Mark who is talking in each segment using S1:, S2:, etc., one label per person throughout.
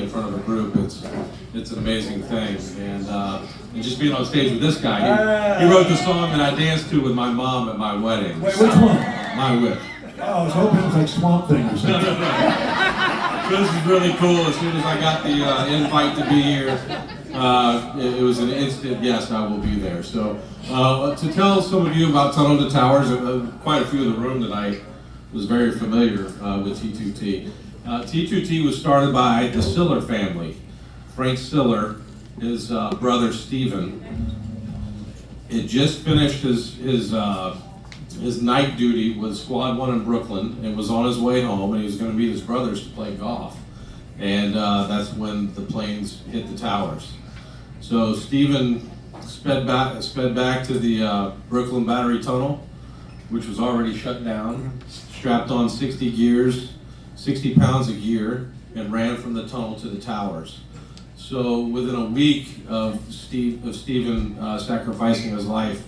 S1: in front of a group, it's an amazing thing. And just being on stage with this guy, he wrote the song that I danced to with my mom at my wedding.
S2: Wait, which one?
S1: My Whip.
S2: Oh, I was hoping it was like Swamp Thing or something.
S1: This is really cool. As soon as I got the invite to be here, it was an instant yes, I will be there. So to tell some of you about Tunnel to Towers, quite a few in the room tonight was very familiar with T2T. T2T was started by the Siller family. Frank Siller, his brother Stephen, had just finished his night duty with Squad 1 in Brooklyn and was on his way home, and he was going to meet his brothers to play golf. And that's when the planes hit the towers. So Stephen sped back to the Brooklyn Battery Tunnel, which was already shut down, strapped on 60 gears, 60 pounds of gear, and ran from the tunnel to the towers. So within a week of Stephen sacrificing his life,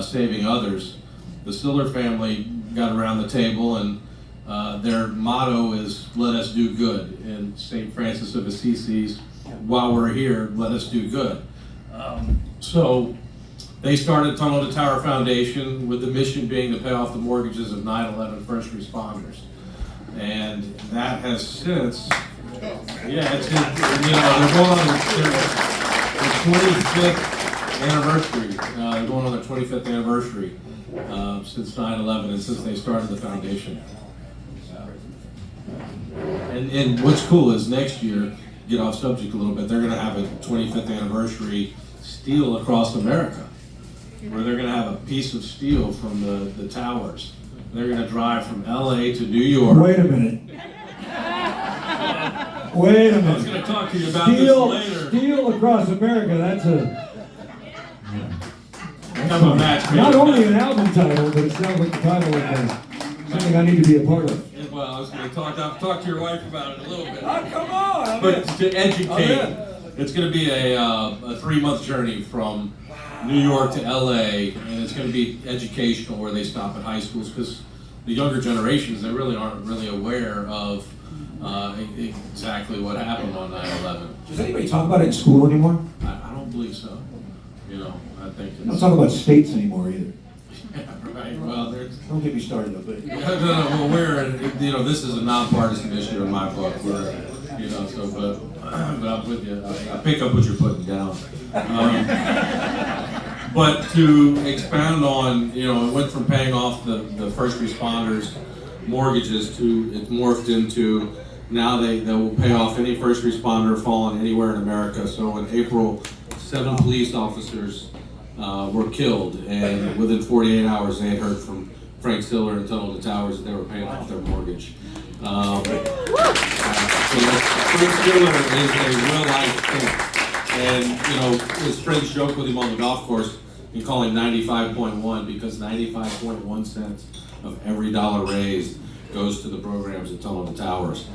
S1: saving others, the Siller family got around the table, and their motto is "Let us do good." And St. Francis of Assisi's, "While we're here, let us do good." So they started Tunnel to Tower Foundation with the mission being to pay off the mortgages of 9/11 first responders, and that has since, it's they're going on their 25th anniversary. They're going on their 25th anniversary since 9/11 and since they started the foundation. And what's cool is next year, get off subject a little bit, they're going to have a 25th anniversary Steel Across America, where they're going to have a piece of steel from the towers. They're going to drive from LA to New York.
S2: Wait a minute. Wait a minute.
S1: I was going to talk to you about this later.
S2: Steel Across America, that's
S1: I'm a match
S2: not only an album title, but it sounds like the title of something I need to be a part of.
S1: Well, I was going to talk to your wife about it a little bit.
S2: Oh, come on!
S1: But to educate, it's going to be a 3-month journey from New York to LA, and it's going to be educational where they stop at high schools, because the younger generations, they really aren't really aware of exactly what happened on 9/11.
S2: Does anybody talk about it in school anymore?
S1: I don't believe so. I think
S2: They don't talk about states anymore either.
S1: right. Well, there's.
S2: Don't get me started up, but
S1: Well, this is a nonpartisan issue in my book. But I'm with you. I pick up what you're putting down. But to expound on, it went from paying off the first responders' mortgages to it morphed into now they will pay off any first responder fallen anywhere in America. So in April, 7 police officers were killed, and within 48 hours they had heard from Frank Siller and Tunnel to Towers that they were paying off their mortgage. So Frank Siller is a real life thing, and his friends joke with him on the golf course and call him 95.1 because 95.1 cents of every dollar raised goes to the programs at Tunnel to Towers,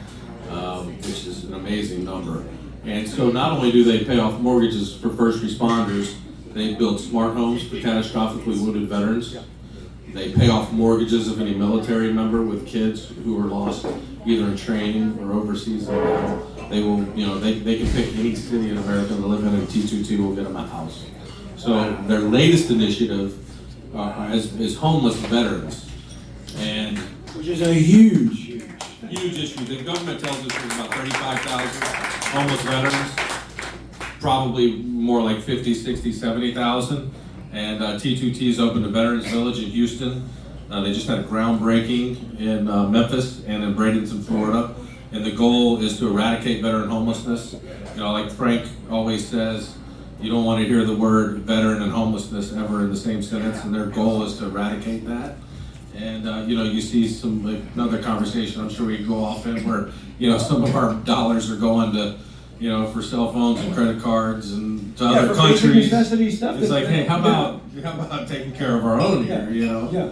S1: which is an amazing number. And so not only do they pay off mortgages for first responders, they build smart homes for catastrophically wounded veterans. They pay off mortgages of any military member with kids who are lost either in training or overseas. They will, they can pick any city in America to live in, and T2T will get them a house. So their latest initiative is homeless veterans, and
S2: which is a huge
S1: issue. The government tells us there's about 35,000 homeless veterans, probably more like 50, 60, 70,000. And T2T's opened a Veterans Village in Houston. They just had a groundbreaking in Memphis and in Bradenton, Florida. And the goal is to eradicate veteran homelessness. Like Frank always says, you don't want to hear the word veteran and homelessness ever in the same sentence, and their goal is to eradicate that. And you see another conversation I'm sure we can go off in where some of our dollars are going to for cell phones and credit cards and to other countries. It's like, hey, how about taking care of our own here?
S2: Yeah.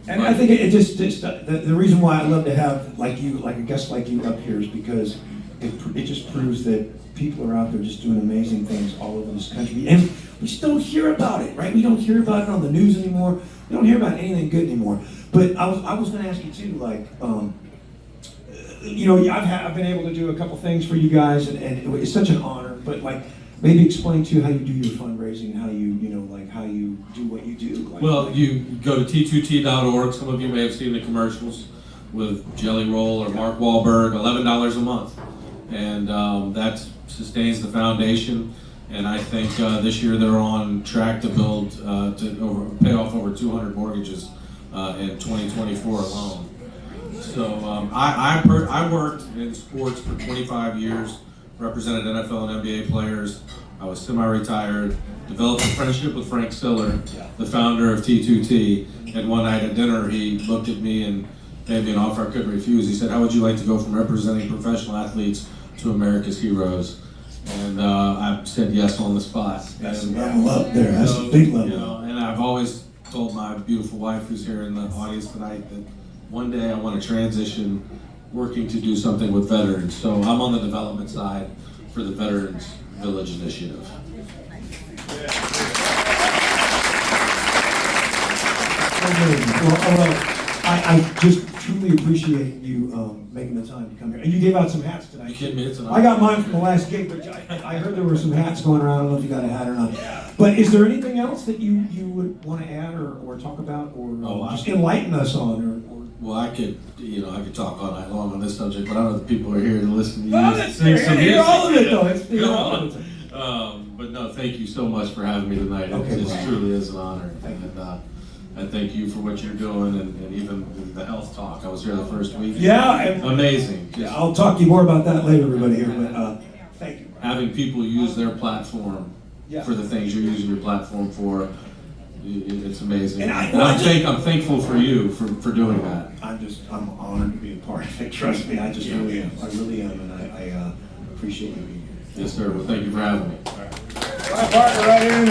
S2: And I think it just the reason why I love to have like a guest like you up here is because it just proves that people are out there just doing amazing things all over this country, and we just don't hear about it, right? We don't hear about it on the news anymore. We don't hear about anything good anymore. But I was going to ask you too, like, you know, I've been able to do a couple things for you guys, and it's such an honor. But like, maybe explain to you how you do your fundraising, how you know, like how you do what you do. Like,
S1: Well, you go to t2t.org. Some of you may have seen the commercials with Jelly Roll or Mark Wahlberg. $11 a month, and that sustains the foundation. And I think this year they're on track to build pay off over 200 mortgages in 2024 alone. So I worked in sports for 25 years, represented NFL and NBA players. I was semi-retired, developed a friendship with Frank Siller, the founder of T2T, and one night at dinner he looked at me and made me an offer I couldn't refuse. He said, "How would you like to go from representing professional athletes to America's heroes?" And I said yes on the spot.
S2: That's some love there. That's a big love.
S1: You know, and I've always told my beautiful wife, who's here in the audience tonight, that one day I want to transition working to do something with veterans. So I'm on the development side for the Veterans Village Initiative.
S2: Well, I just truly appreciate you making the time to come here. And you gave out some hats tonight.
S1: You kidding me? It's an
S2: I got mine from the last gig, but I heard there were some hats going around. I don't know if you got a hat or not. But is there anything else that you would want to add or talk about or just enlighten us on?
S1: Well, I could talk all night long on this subject, but I know the people are here to listen to you.
S2: Well, hear all of it, though. Let's hear
S1: Come
S2: all
S1: on.
S2: of it.
S1: But no, thank you so much for having me tonight.
S2: Okay,
S1: It
S2: well.
S1: truly is an honor. And thank you for what you're doing and even the health talk. I was here the first week.
S2: Yeah.
S1: Amazing. Just
S2: I'll talk to you more about that later, everybody here. But thank you.
S1: having people use their platform for the things you're using your platform for, it's amazing.
S2: And
S1: I'm thankful for you for doing that.
S2: I'm honored to be a part of it. Trust me, I just really am. I really am, and I appreciate you being here.
S1: Yes, sir. Well, thank you for having me.
S2: My partner right here.